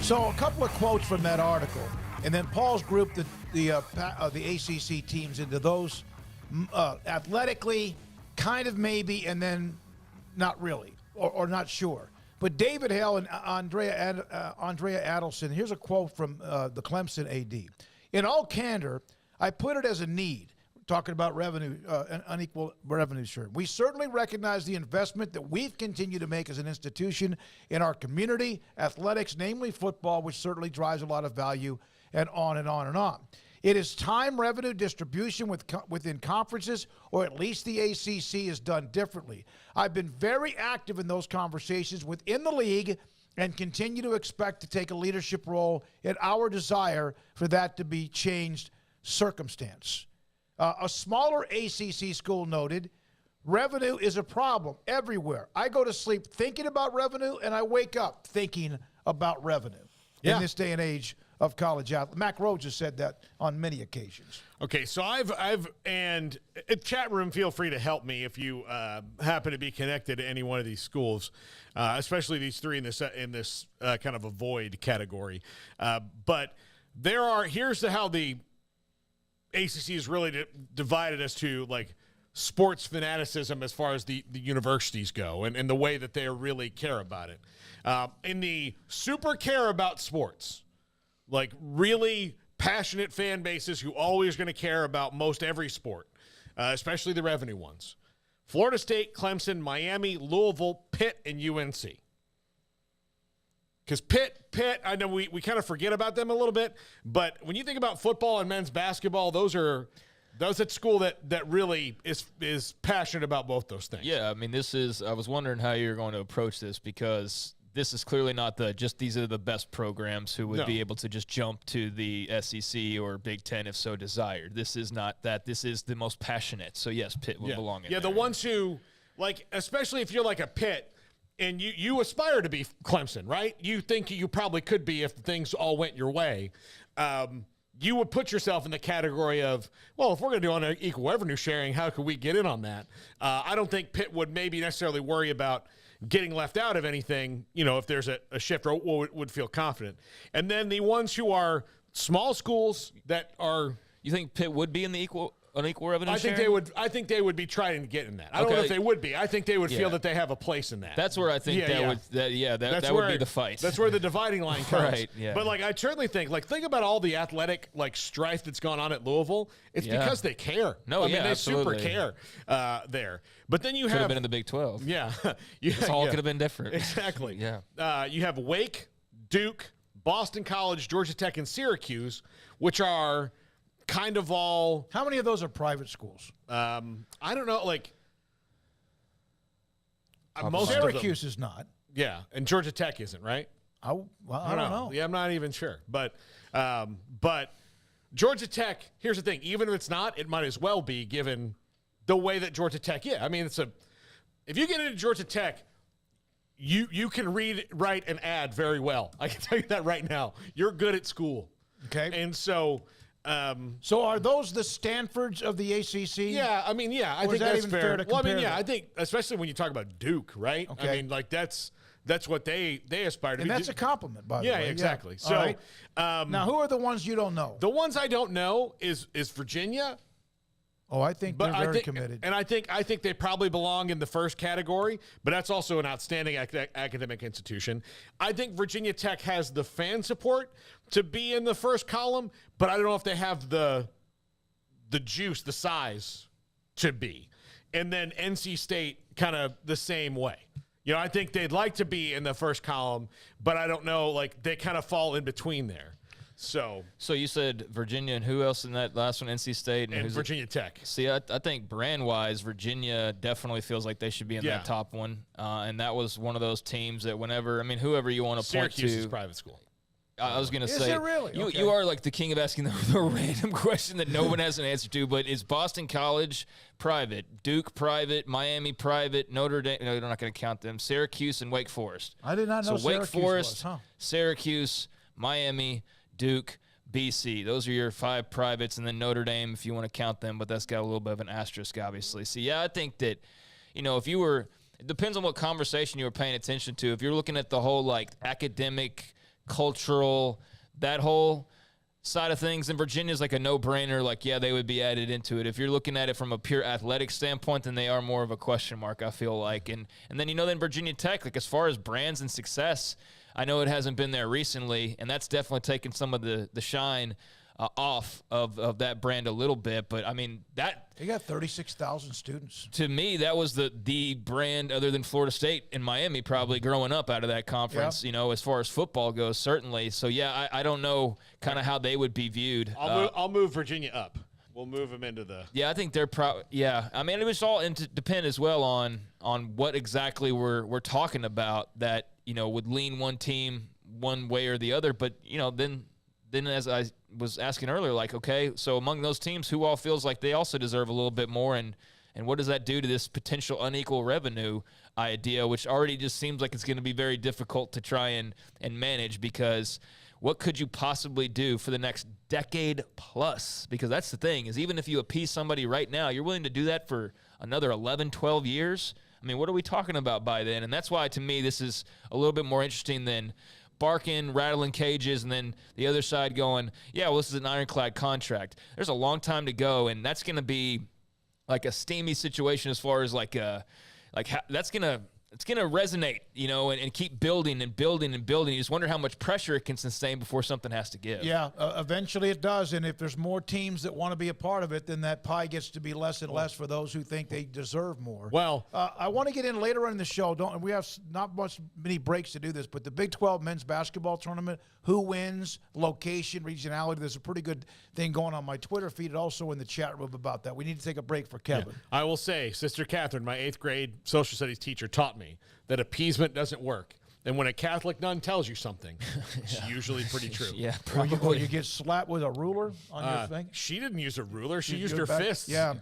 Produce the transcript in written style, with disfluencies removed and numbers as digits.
So a couple of quotes from that article, and then Paul's grouped the ACC teams into those athletically, kind of maybe, and then not really, or not sure. But David Hale and Andrea Adelson, here's a quote from the Clemson AD. In all candor, I put it as a need, talking about revenue, unequal revenue share. We certainly recognize the investment that we've continued to make as an institution in our community, athletics, namely football, which certainly drives a lot of value, and on and on and on. It is time revenue distribution within conferences, or at least the ACC, is done differently. I've been very active in those conversations within the league and continue to expect to take a leadership role in our desire for that to be changed circumstance. A smaller ACC school noted, revenue is a problem everywhere. I go to sleep thinking about revenue, and I wake up thinking about revenue in this day and age of college athletes. Mac Rhodes has said that on many occasions. Okay, so and chat room, feel free to help me if you happen to be connected to any one of these schools, especially these three in this kind of a void category. But here's how the ACC is really divided as to like sports fanaticism as far as the universities go, and the way that they really care about it. In the super care about sports, like really passionate fan bases who always going to care about most every sport, especially the revenue ones. Florida State, Clemson, Miami, Louisville, Pitt, and UNC. Because Pitt, I know we kind of forget about them a little bit, but when you think about football and men's basketball, those at school that really is passionate about both those things. Yeah, I mean, I was wondering how you're going to approach this, because this is clearly not these are the best programs who would be able to just jump to the SEC or Big Ten if so desired. This is not that. This is the most passionate. So, yes, Pitt would belong in there. Yeah, the ones who, like, especially if you're like a Pitt, and you aspire to be Clemson, right? You think you probably could be if things all went your way. You would put yourself in the category of, well, if we're going to do unequal revenue sharing, how could we get in on that? I don't think Pitt would maybe necessarily worry about getting left out of anything, if there's a shift, or would feel confident. And then the ones who are small schools that are... You think Pitt would be in the unequal revenue sharing? I think they would be trying to get in that. I don't know if they would be. I think they would feel that they have a place in that. That's where I think that would be the fight. That's where the dividing line comes. Right, yeah. But I certainly think about all the athletic strife that's gone on at Louisville. It's because they care. No, they absolutely. super care there. But then you could have been in the Big 12. Yeah. This all could have been different. Exactly. Yeah. You have Wake, Duke, Boston College, Georgia Tech, and Syracuse, which are kind of all... How many of those are private schools? I don't know, most Syracuse is not. Yeah, and Georgia Tech isn't, right? I don't know. Yeah, I'm not even sure. But Georgia Tech, here's the thing. Even if it's not, it might as well be, given the way that Georgia Tech is. I mean, if you get into Georgia Tech, you can read, write, and add very well. I can tell you that right now. You're good at school. Okay. And so... so are those the Stanfords of the ACC? Yeah, I mean, I think that's fair. I think especially when you talk about Duke, right? Okay. I mean, that's what they aspire to be. And that's a compliment, by the way. Yeah, exactly. Yeah. So, right. Now, who are the ones you don't know? The ones I don't know is Virginia. Oh, I think they're very committed. And I think they probably belong in the first category, but that's also an outstanding academic institution. I think Virginia Tech has the fan support to be in the first column, but I don't know if they have the juice, the size to be. And then NC State kind of the same way. I think they'd like to be in the first column, but I don't know, they kind of fall in between there. So you said Virginia, and who else in that last one? NC State and Virginia Tech. See, I think brand-wise, Virginia definitely feels like they should be in that top one. And that was one of those teams that whoever you want to point to. Syracuse is private school. I was going to say, is it really? You are like the king of asking the random question that no one has an answer to, but is Boston College private, Duke private, Miami private, Notre Dame? No, you're not going to count them. Syracuse and Wake Forest. I did not know Wake Forest, was, Syracuse, Miami, Duke, BC. Those are your 5 privates, and then Notre Dame, if you want to count them, but that's got a little bit of an asterisk, obviously. So, I think that, if you were – it depends on what conversation you were paying attention to. If you're looking at the whole, academic cultural, that whole side of things. And Virginia's like a no-brainer. Like, yeah, they would be added into it. If you're looking at it from a pure athletic standpoint, then they are more of a question mark, I feel like. And then, then Virginia Tech, like as far as brands and success, I know it hasn't been there recently, and that's definitely taken some of the shine off of that brand a little bit. But, I mean, that – they got 36,000 students. To me, that was the brand other than Florida State and Miami probably growing up out of that conference, as far as football goes, certainly. So, yeah, I don't know kind of how they would be viewed. I'll move Virginia up. We'll move them into the – Yeah, I think they're I mean, it was all depend as well on what exactly we're talking about that, would lean one team one way or the other. But, then as I was asking earlier, like, okay, so among those teams, who all feels like they also deserve a little bit more, and what does that do to this potential unequal revenue idea, which already just seems like it's going to be very difficult to try and manage, because what could you possibly do for the next decade plus? Because that's the thing, is even if you appease somebody right now, you're willing to do that for another 11, 12 years? I mean, what are we talking about by then? And that's why, to me, this is a little bit more interesting than barking, rattling cages, and then the other side going, yeah, well, this is an ironclad contract. There's a long time to go, and that's going to be like a steamy situation as far as that's going to it's going to resonate, and keep building and building and building. You just wonder how much pressure it can sustain before something has to give. Yeah, eventually it does. And if there's more teams that want to be a part of it, then that pie gets to be less and less for those who think they deserve more. Well, I want to get in later on in the show. We have not many breaks to do this, but the Big 12 men's basketball tournament, who wins, location, regionality. There's a pretty good thing going on my Twitter feed and also in the chat room about that. We need to take a break for Kevin. Yeah. I will say, Sister Catherine, my 8th grade social studies teacher, taught me that appeasement doesn't work. And when a Catholic nun tells you something, it's usually pretty true. Yeah, Or probably. you get slapped with a ruler on your thing. She didn't use a ruler. She used her fists. Yeah.